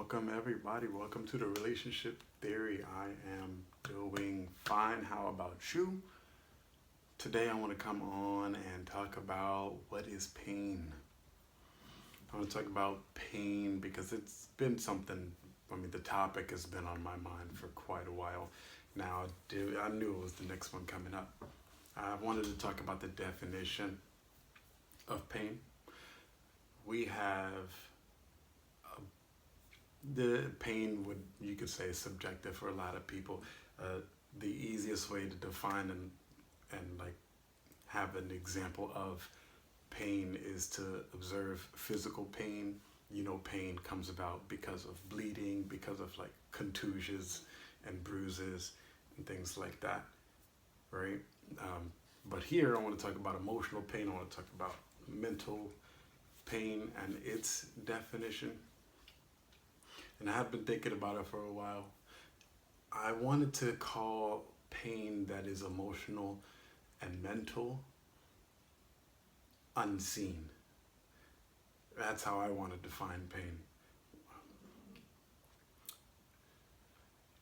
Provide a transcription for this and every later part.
Welcome, everybody. Welcome to the Relationship Theory. I am doing fine. How about you? Today, I want to come on and talk about what is pain. I want to talk about pain because it's been something, the topic has been on my mind for quite a while now. I knew it was the next one coming up. I wanted to talk about the definition of pain. We have the pain you could say is subjective for a lot of people. The easiest way to define and like have an example of pain is to observe physical pain. Pain comes about because of bleeding, because of like contusions and bruises and things like that, right? But here I want to talk about emotional pain. I want to talk about mental pain and its definition. And I have been thinking about it for a while. I wanted to call pain that is emotional and mental unseen. That's how I want to define pain.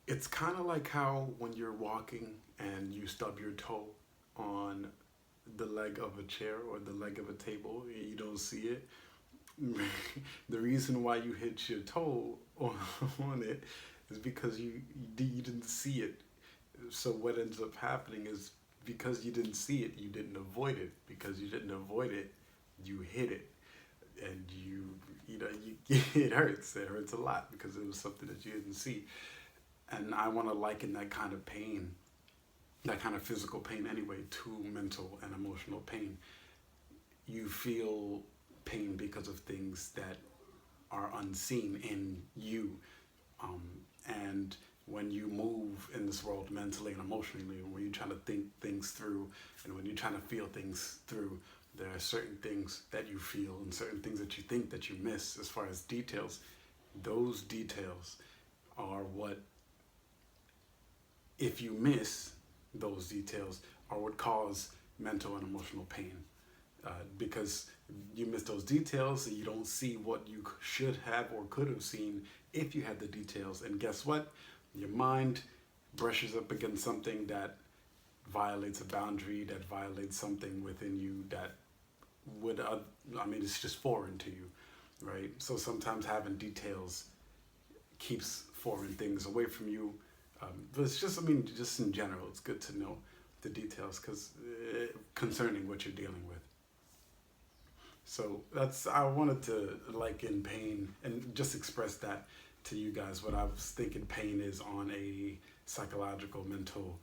It's kind of like how when you're walking and you stub your toe on the leg of a chair or the leg of a table, you don't see it. The reason why you hit your toe on it is because you didn't see it. So what ends up happening is because you didn't see it, you didn't avoid it. Because you didn't avoid it, you hit it, and it hurts. It hurts a lot because it was something that you didn't see. And I want to liken that kind of pain, that kind of physical pain anyway, to mental and emotional pain. You feel pain because of things that are unseen in you. And when you move in this world mentally and emotionally, when you're trying to think things through and when you're trying to feel things through, there are certain things that you feel and certain things that you think that you miss as far as details. Those details are what, if you miss those details, are what cause mental and emotional pain. Because you miss those details and you don't see what you should have or could have seen if you had the details. And guess what? Your mind brushes up against something that violates a boundary, that violates something within you that would, it's just foreign to you, right? So sometimes having details keeps foreign things away from you. But it's just, just in general, it's good to know the details concerning what you're dealing with. So I wanted to liken pain and just express that to you guys. What I was thinking pain is on a psychological, mental,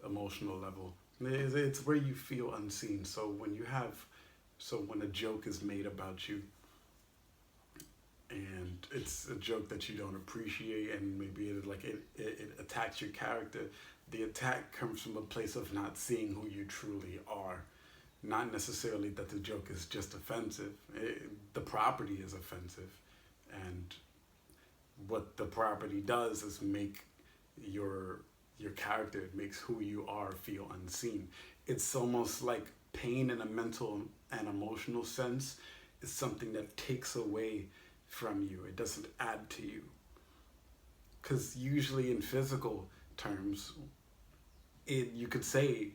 emotional level. It's where you feel unseen. So when a joke is made about you and it's a joke that you don't appreciate and maybe it attacks your character, the attack comes from a place of not seeing who you truly are. Not necessarily that the joke is just offensive. The property is offensive. And what the property does is make your character, it makes who you are feel unseen. It's almost like pain in a mental and emotional sense is something that takes away from you. It doesn't add to you. Because usually in physical terms, you could say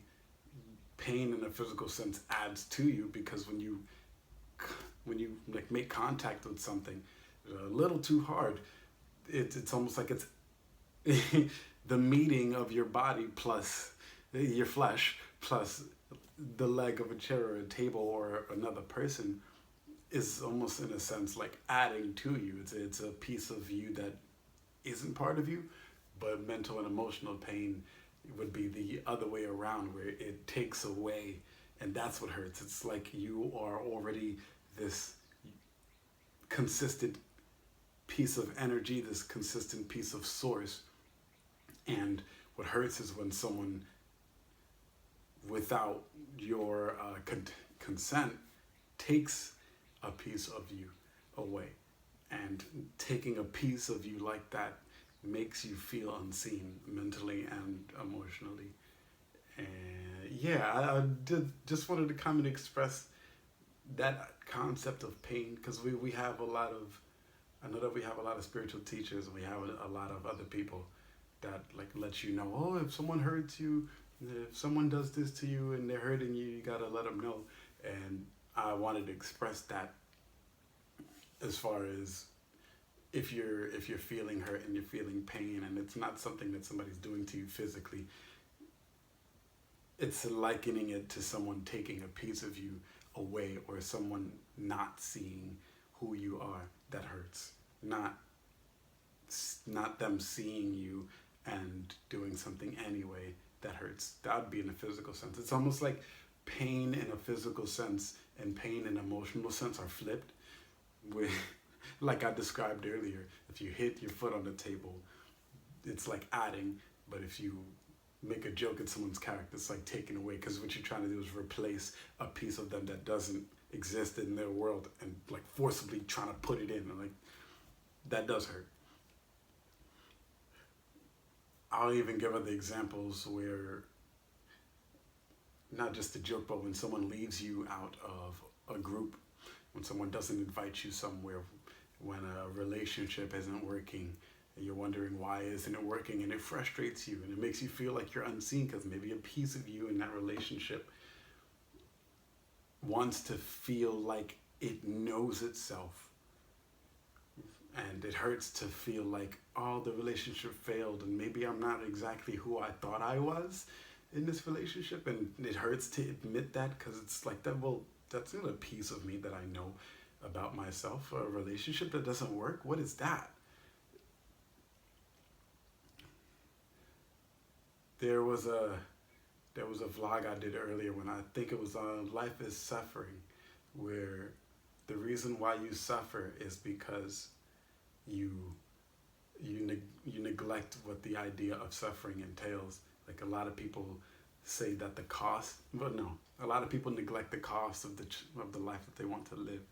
pain in a physical sense adds to you because when you like make contact with something a little too hard, it's almost like it's the meeting of your body plus your flesh plus the leg of a chair or a table or another person is almost in a sense like adding to you. It's a piece of you that isn't part of you, but mental and emotional pain would be the other way around where it takes away, and that's what hurts. It's like you are already this consistent piece of energy, this consistent piece of source, and what hurts is when someone without your consent takes a piece of you away, and taking a piece of you like that makes you feel unseen mentally and emotionally. And I just wanted to come and express that concept of pain because we have a lot of I know that we have a lot of spiritual teachers, and we have a lot of other people that like let you know, oh, if someone hurts you, if someone does this to you and they're hurting you, you gotta let them know. And I wanted to express that as far as if you're feeling hurt and you're feeling pain, and it's not something that somebody's doing to you physically, it's likening it to someone taking a piece of you away, or someone not seeing who you are. That hurts. Not them seeing you and doing something anyway. That hurts. That would be in a physical sense. It's almost like pain in a physical sense and pain in an emotional sense are flipped. With, like I described earlier, if you hit your foot on the table, it's like adding, but if you make a joke at someone's character, it's like taking away, because what you're trying to do is replace a piece of them that doesn't exist in their world, and like forcibly trying to put it in, and like that does hurt. I'll even give other examples where, not just a joke, but when someone leaves you out of a group, when someone doesn't invite you somewhere, when a relationship isn't working, and you're wondering why isn't it working, and it frustrates you and it makes you feel like you're unseen, because maybe a piece of you in that relationship wants to feel like it knows itself. And it hurts to feel like, oh, the relationship failed and maybe I'm not exactly who I thought I was in this relationship. And it hurts to admit that, because it's like that, well, that's not a piece of me that I know about myself. A relationship that doesn't work, what is that? There was a vlog I did earlier, when I think it was on Life is Suffering, where the reason why you suffer is because you neglect what the idea of suffering entails. Like, a lot of people say that the cost, but no, a lot of people neglect the cost of the life that they want to live.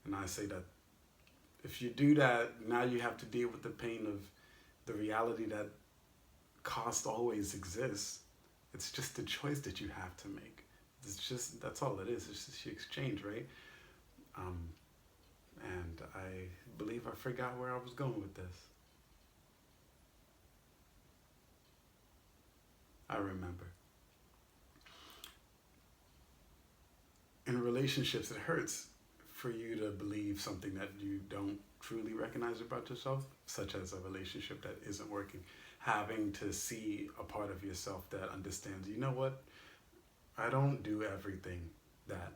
And I say that if you do that, now you have to deal with the pain of the reality that cost always exists. It's just the choice that you have to make. That's all it is. It's just the exchange, right? And I believe I forgot where I was going with this. I remember. In relationships, it hurts for you to believe something that you don't truly recognize about yourself, such as a relationship that isn't working. Having to see a part of yourself that understands, you know what, I don't do everything that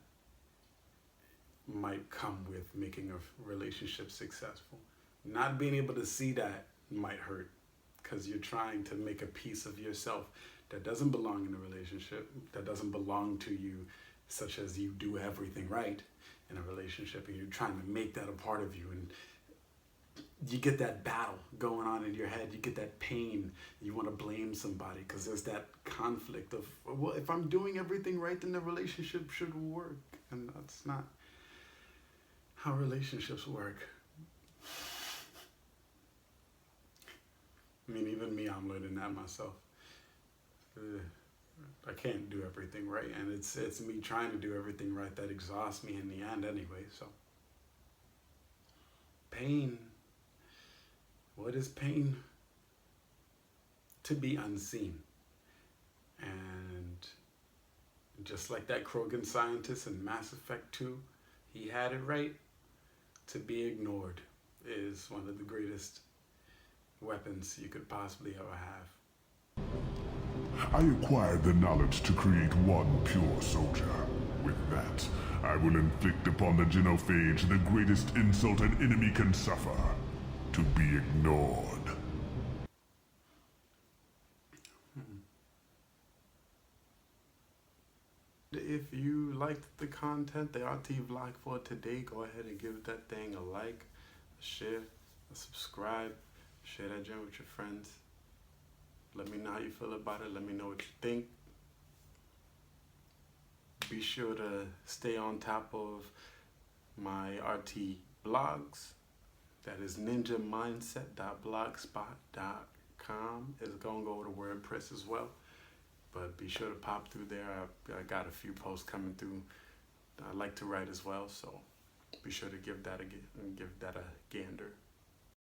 might come with making a relationship successful. Not being able to see that might hurt, because you're trying to make a piece of yourself that doesn't belong in a relationship, that doesn't belong to you, such as you do everything right in a relationship, and you're trying to make that a part of you. And you get that battle going on in your head. You get that pain. You want to blame somebody, because there's that conflict of, well, if I'm doing everything right, then the relationship should work. And that's not how relationships work. I mean, even me, I'm learning that myself. I can't do everything right, and it's me trying to do everything right that exhausts me in the end anyway. So pain. What is pain? To be unseen. And just like that Krogan scientist in Mass Effect 2, he had it right. To be ignored is one of the greatest weapons you could possibly ever have. I acquired the knowledge to create one pure soldier. With that, I will inflict upon the genophage the greatest insult an enemy can suffer. To be ignored. If you liked the content, the RT vlog for today, go ahead and give that thing a like, a share, a subscribe, share that joint with your friends. Let me know how you feel about it. Let me know what you think. Be sure to stay on top of my RT blogs. That is ninjamindset.blogspot.com. It's going to go over to WordPress as well. But be sure to pop through there. I got a few posts coming through. I like to write as well, so be sure to give that a gander.